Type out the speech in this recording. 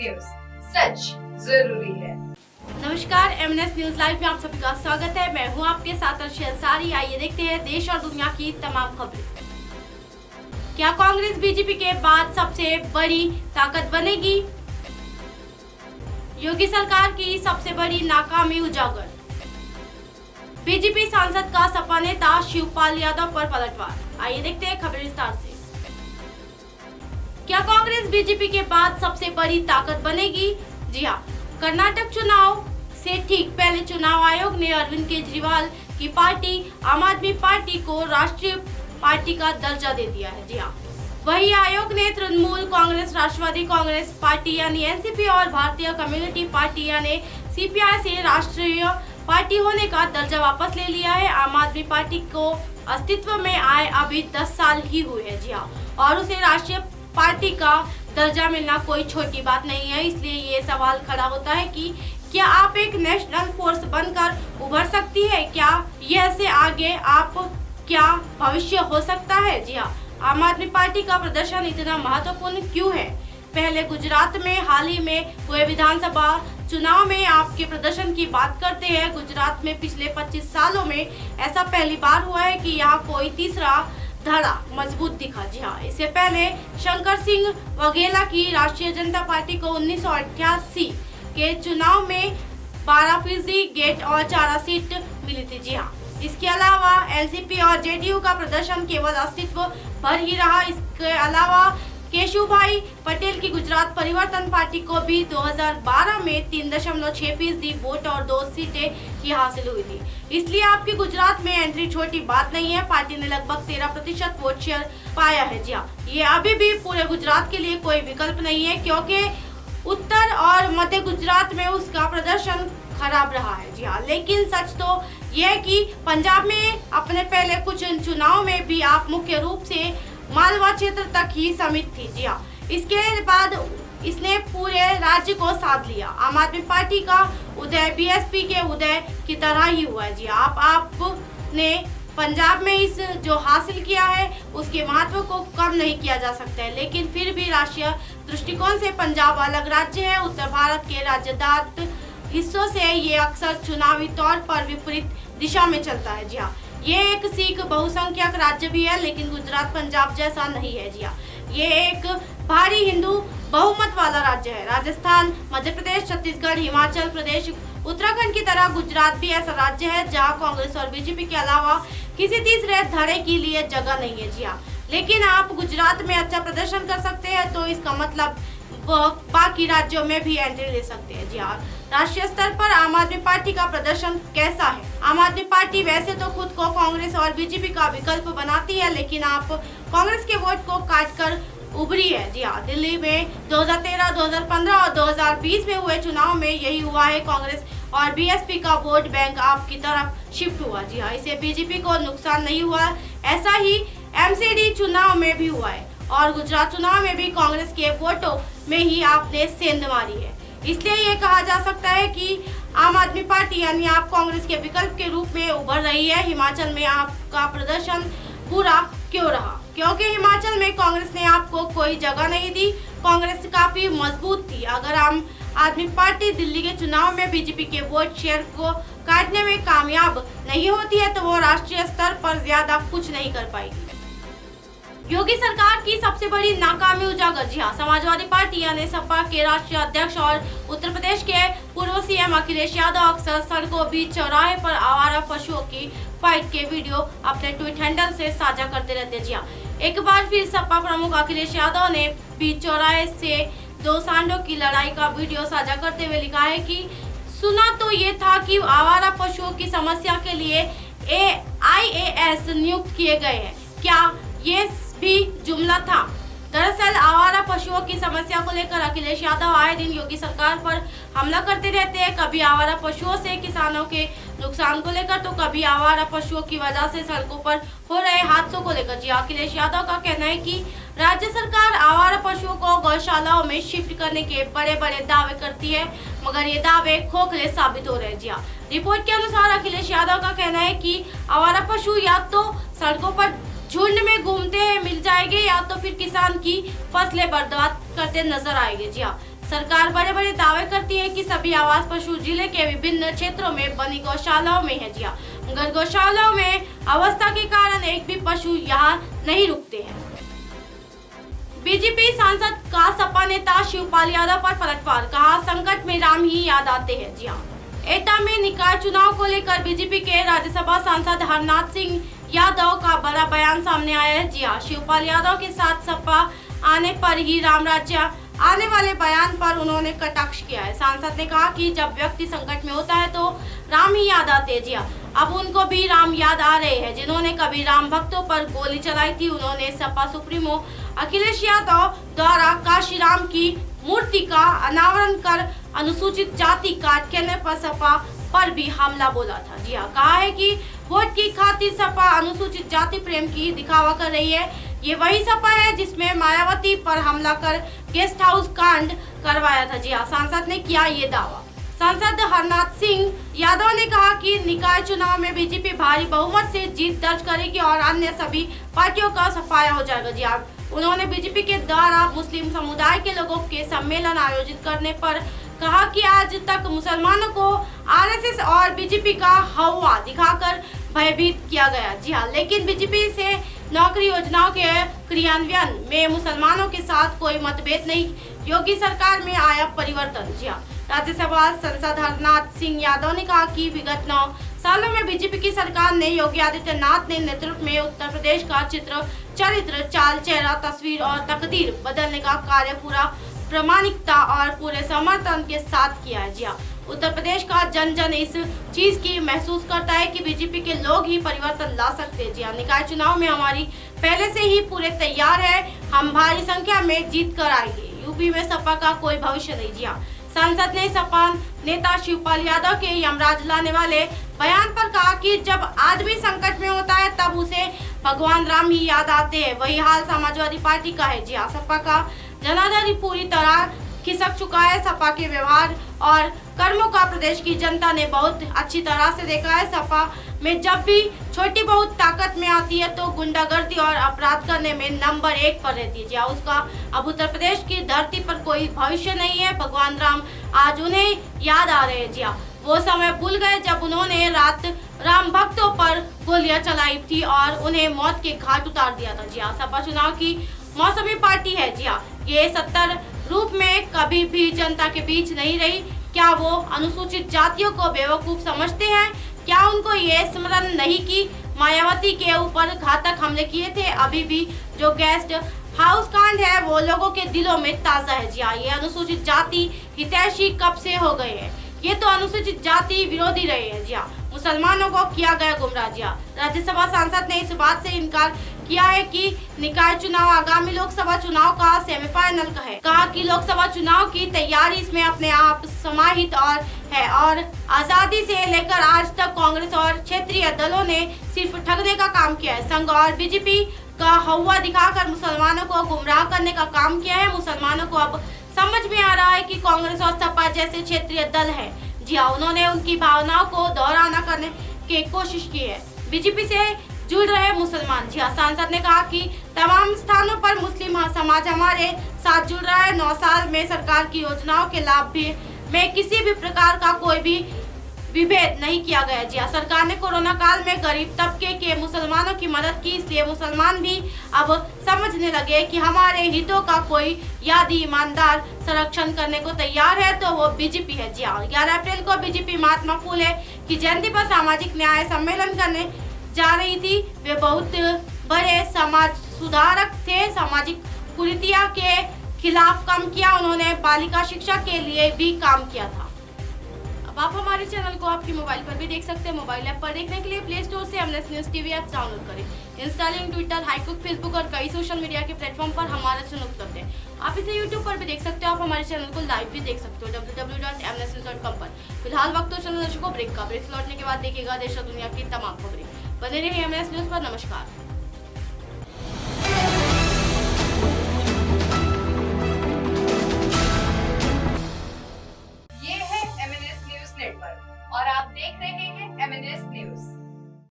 News, सच जरूरी है। नमस्कार, एमएनएस न्यूज लाइव में आप सभी का स्वागत है। मैं हूं आपके साथ अर्शी अंसारी। आइए देखते हैं देश और दुनिया की तमाम खबरें। क्या कांग्रेस बीजेपी के बाद सबसे बड़ी ताकत बनेगी? योगी सरकार की सबसे बड़ी नाकामी उजागर। बीजेपी सांसद का सपा नेता शिवपाल यादव पर पलटवार। आइए देखते हैं खबर विस्तार से। क्या कांग्रेस बीजेपी के बाद सबसे बड़ी ताकत बनेगी? जी हाँ, कर्नाटक चुनाव से ठीक पहले चुनाव आयोग ने अरविंद केजरीवाल की पार्टी आम आदमी पार्टी को राष्ट्रीय पार्टी का दर्जा दे दिया है। जी हाँ, वही आयोग ने तृणमूल कांग्रेस, राष्ट्रवादी कांग्रेस पार्टी यानी एनसीपी और भारतीय कम्युनिस्ट पार्टी यानी सीपीआई से राष्ट्रीय पार्टी होने का दर्जा वापस ले लिया है। आम आदमी पार्टी को अस्तित्व में आए अभी 10 साल ही हुए हैं। जी हाँ, और उसे राष्ट्रीय पार्टी का दर्जा मिलना कोई छोटी बात नहीं है। इसलिए ये सवाल खड़ा होता है कि क्या आप एक नेशनल फोर्स बनकर उभर सकती है? क्या यह से आगे आप क्या भविष्य हो सकता है? जी हाँ, आम आदमी पार्टी का प्रदर्शन इतना महत्वपूर्ण क्यों है? पहले गुजरात में हाल ही में हुए विधानसभा चुनाव में आपके प्रदर्शन की बात करते हैं। गुजरात में पिछले 25 सालों में ऐसा पहली बार हुआ है कि यहाँ कोई तीसरा धड़ा मजबूत दिखा। जी हाँ, इससे पहले शंकर सिंह वघेला की राष्ट्रीय जनता पार्टी को 1988 के चुनाव में 12% गेट और 4 सीट मिली थी। जी हाँ, इसके अलावा एनसीपी और जेडीयू का प्रदर्शन केवल अस्तित्व भर ही रहा। इसके अलावा केशुभाई पटेल की गुजरात परिवर्तन पार्टी को भी 2012 में 3.6% वोट और 2 सीटें ही हासिल हुई थी। इसलिए आपकी गुजरात में एंट्री छोटी बात नहीं है। पार्टी ने लगभग 13% वोट शेयर पाया है। जी हाँ, ये अभी भी पूरे गुजरात के लिए कोई विकल्प नहीं है, क्योंकि उत्तर और मध्य गुजरात में उसका प्रदर्शन खराब रहा है। जी हाँ, लेकिन सच तो यह कि पंजाब में अपने पहले कुछ चुनाव में भी आप मुख्य रूप से मालवा क्षेत्र तक ही सीमित थी। जी हाँ, इसके बाद इसने पूरे राज्य को साध लिया। आम आदमी पार्टी का उदय बीएसपी के उदय की तरह ही हुआ है। जी हाँ, आपने पंजाब में इस जो हासिल किया है उसके महत्व को कम नहीं किया जा सकता है, लेकिन फिर भी राष्ट्रीय दृष्टिकोण से पंजाब अलग राज्य है। उत्तर भारत के राज्यदार हिस्सों से ये अक्सर चुनावी तौर पर विपरीत दिशा में चलता है। जी हाँ, ये एक सिख बहुसंख्यक राज्य भी है, लेकिन गुजरात पंजाब जैसा नहीं है। जी हाँ, ये एक भारी हिंदू बहुमत वाला राज्य है। राजस्थान, मध्य प्रदेश, छत्तीसगढ़, हिमाचल प्रदेश, उत्तराखंड की तरह गुजरात भी ऐसा राज्य है जहाँ कांग्रेस और बीजेपी के अलावा किसी तीसरे धड़े के लिए जगह नहीं है। जी हाँ, लेकिन आप गुजरात में अच्छा प्रदर्शन कर सकते हैं तो इसका मतलब वह बाकी राज्यों में भी एंट्री ले सकते हैं। जी हाँ, राष्ट्रीय स्तर पर आम आदमी पार्टी का प्रदर्शन कैसा है? आम आदमी पार्टी वैसे तो खुद को कांग्रेस और बीजेपी का विकल्प बनाती है, लेकिन आप कांग्रेस के वोट को काट कर उभरी है। जी हाँ, दिल्ली में 2013, 2015 और 2020 में हुए चुनाव में यही हुआ है। कांग्रेस और बीएसपी का वोट बैंक आपकी तरफ शिफ्ट हुआ। जी हाँ, इससे बीजेपी को नुकसान नहीं हुआ। ऐसा ही एमसीडी चुनाव में भी हुआ है और गुजरात चुनाव में भी कांग्रेस के वोटों में ही आपने सेंध मारी है। इसलिए ये कहा जा सकता है कि आम आदमी पार्टी यानी आप कांग्रेस के विकल्प के रूप में उभर रही है। हिमाचल में आपका प्रदर्शन बुरा क्यों रहा? क्योंकि हिमाचल में कांग्रेस ने आपको कोई जगह नहीं दी। कांग्रेस काफी मजबूत थी। अगर आम आदमी पार्टी दिल्ली के चुनाव में बीजेपी के वोट शेयर को काटने में कामयाब नहीं होती है तो वो राष्ट्रीय स्तर पर ज्यादा कुछ नहीं कर पाएगी। योगी सरकार की सबसे बड़ी नाकामी उजागर। जी हाँ, समाजवादी पार्टी यानी सपा के राष्ट्रीय अध्यक्ष और उत्तर प्रदेश के पूर्व सीएम अखिलेश यादव अक्सर सड़कों बीच चौराहे पर आवारा पशुओं की फाइट के वीडियो अपने ट्वीट हैंडल से साझा करते रहते हैं। जी हाँ, एक बार फिर सपा प्रमुख अखिलेश यादव ने बीच चौराहे से 2 सांडों की लड़ाई का वीडियो साझा करते हुए लिखा है कि सुना तो ये था कि आवारा पशुओं की समस्या के लिए IAS नियुक्त किए गए हैं। क्या ये भी जुमला था? दरअसल आवारा पशुओं की समस्या को लेकर अखिलेश यादव आए दिन योगी सरकार पर हमला करते रहते हैं। कभी आवारा पशुओं से किसानों के नुकसान को लेकर तो कभी आवारा पशुओं की वजह से सड़कों पर हो रहे हादसों को लेकर। जी अखिलेश यादव का कहना है कि राज्य सरकार आवारा पशुओं को गौशालाओं में शिफ्ट करने के बड़े बड़े दावे करती है, मगर ये दावे खोखले साबित हो रहे हैं। जी हाँ, रिपोर्ट के अनुसार अखिलेश यादव का कहना है कि आवारा पशु या तो सड़कों पर झुंड में घूमते मिल जाएंगे या तो फिर किसान की फसलें बर्बाद करते नजर आएंगे। जी हाँ, सरकार बड़े बड़े दावे करती है कि सभी आवास पशु जिले के विभिन्न क्षेत्रों में बनी गौशालाओं में है। जी हाँ, मगर गौशालाओं में अवस्था के कारण एक भी पशु यहाँ नहीं रुकते हैं। बीजेपी सांसद का सपा नेता शिवपाल यादव पर पलटवार, कहा संकट में राम ही याद आते हैं। जी हाँ, एटा में निकाय चुनाव को लेकर बीजेपी के राज्यसभा सांसद हरनाथ सिंह यादव का बड़ा बयान सामने आया है। जी हाँ, शिवपाल यादव के साथ सपा आने पर ही राम राज्य आने वाले बयान पर उन्होंने कटाक्ष किया है। सांसद ने कहा कि जब व्यक्ति संकट में होता है तो राम ही याद आते हैं। जी हाँ, अब उनको भी राम याद आ रहे हैं जिन्होंने कभी राम भक्तों पर गोली चलाई थी। उन्होंने सपा सुप्रीमो अखिलेश यादव द्वारा काशीराम की मूर्ति का अनावरण कर अनुसूचित जाति कार्ड कहने पर सपा पर भी हमला बोला था। जी हाँ, कहा है कि वोट की खातिर सपा अनुसूचित जाति प्रेम की दिखावा कर रही है। ये वही सपा है जिसमें मायावती पर हमला कर गेस्ट हाउस कांड करवाया था। जी हाँ, सांसद ने किया ये दावा। सांसद हरनाथ सिंह यादव ने कहा कि निकाय चुनाव में बीजेपी भारी बहुमत से जीत दर्ज करेगी और अन्य सभी पार्टियों का सफाया हो जाएगा। जी हाँ, उन्होंने बीजेपी के द्वारा मुस्लिम समुदाय के लोगों के सम्मेलन आयोजित करने पर कहा कि आज तक मुसलमानों को आरएसएस और बीजेपी का हवा दिखाकर भयभीत किया गया। जी हाँ, लेकिन बीजेपी से नौकरी योजनाओं के क्रियान्वयन में मुसलमानों के साथ कोई मतभेद नहीं। योगी सरकार में आया परिवर्तन। जी हाँ, राज्यसभा सांसद हरनाथ सिंह यादव ने कहा कि विगत 9 सालों में बीजेपी की सरकार ने योगी आदित्यनाथ ने नेतृत्व में उत्तर प्रदेश का चित्र, चरित्र, चाल, चेहरा, तस्वीर और तकदीर बदलने का कार्य पूरा प्रामाणिकता और पूरे समर्थन के साथ किया है। जी हाँ, उत्तर प्रदेश का जन जन इस चीज की महसूस करता है कि बीजेपी के लोग ही परिवर्तन ला सकते हैं। जी हाँ, निकाय चुनाव में हमारी पहले से ही पूरे तैयार है, हम भारी संख्या में जीत कर आएंगे। यूपी में सपा का कोई भविष्य नहीं। जी हाँ, सांसद ने सपा नेता शिवपाल यादव के यमराज लाने वाले बयान पर कहा कि जब आदमी संकट में होता है तब उसे भगवान राम ही याद आते हैं। वही हाल समाजवादी पार्टी का है। जी हाँ, सपा का जनाधारी पूरी तरह खिसक चुका है। सपा के व्यवहार और कर्मों का प्रदेश की जनता ने बहुत अच्छी तरह से देखा है। सपा में जब भी छोटी बहुत ताकत में आती है तो गुंडागर्दी और अपराध करने में नंबर 1 पर रहती है। जी हाँ, उसका अब उत्तर प्रदेश की धरती पर कोई भविष्य नहीं है। भगवान राम आज उन्हें याद आ रहे हैं। जी हाँ, वो समय भूल गए जब उन्होंने रात राम भक्तों पर गोलियां चलाई थी और उन्हें मौत के घाट उतार दिया था। जी हाँ, सपा चुनाव की मौसमी पार्टी है। जी हाँ, ये 70 रूप में कभी भी जनता के बीच नहीं रही। क्या वो अनुसूचित जातियों को बेवकूफ समझते हैं? क्या उनको ये स्मरण नहीं कि मायावती के ऊपर घातक हमले किए थे? अभी भी जो गेस्ट हाउस कांड है वो लोगों के दिलों में ताजा है। जी हाँ, ये अनुसूचित जाति हितैषी कब से हो गए हैं? ये तो अनुसूचित जाति विरोधी रहे हैं। जी हाँ, मुसलमानों को किया गया गुमराह। जी हाँ, राज्यसभा सांसद ने इस बात से इनकार किया है कि निकाय चुनाव आगामी लोकसभा चुनाव का सेमीफाइनल का है। कहा कि लोकसभा चुनाव की तैयारी इसमें अपने आप समाहित और आजादी से लेकर आज तक कांग्रेस और क्षेत्रीय दलों ने सिर्फ ठगने का काम किया है। संघ और बीजेपी का हवा दिखाकर मुसलमानों को गुमराह करने का काम किया है। मुसलमानों को अब समझ में आ रहा है कि कांग्रेस और सपा जैसे क्षेत्रीय दल है। जी हाँ, उन्होंने उनकी भावनाओं को दोहराना करने की कोशिश की है। बीजेपी से जुड़ रहे मुसलमान। जी हाँ, सांसद ने कहा कि तमाम स्थानों पर मुस्लिम समाज हमारे साथ जुड़ रहा है। 9 साल में सरकार की योजनाओं के लाभ भी में किसी भी प्रकार का कोई भी विभेद नहीं किया गया। जी हाँ, सरकार ने कोरोना काल में गरीब तबके के मुसलमानों की मदद की, इसलिए मुसलमान भी अब समझने लगे कि हमारे हितों का कोई यादी ईमानदार संरक्षण करने को तैयार है तो वो बीजेपी है। जी हाँ, 11 अप्रैल को बीजेपी महात्मा फुले की जयंती पर सामाजिक न्याय सम्मेलन करने जा रही थी। वे बहुत बड़े समाज सुधारक थे। सामाजिक कुरीतियों के खिलाफ काम किया। उन्होंने बालिका शिक्षा के लिए भी काम किया था। अब आप हमारे चैनल को आपके मोबाइल पर भी देख सकते हैं। मोबाइल ऐप पर देखने के लिए प्ले स्टोर से MNS news TV app download करें। इंस्टा, लिंक, ट्विटर, हाईकुक, फेसबुक और कई सोशल मीडिया के प्लेटफॉर्म पर हमारा चैनल उपलब्ध है। आप इसे यूट्यूब पर भी देख सकते हो। आप हमारे चैनल को लाइव भी देख सकते हो www.mnsnews.com पर। फिलहाल वक्त तो चैनल दर्शकों ब्रेक का। ब्रेक लौटने के बाद देखिएगा देश और दुनिया की तमाम खबरें। बने रहिए एमएनएस न्यूज पर। नमस्कार।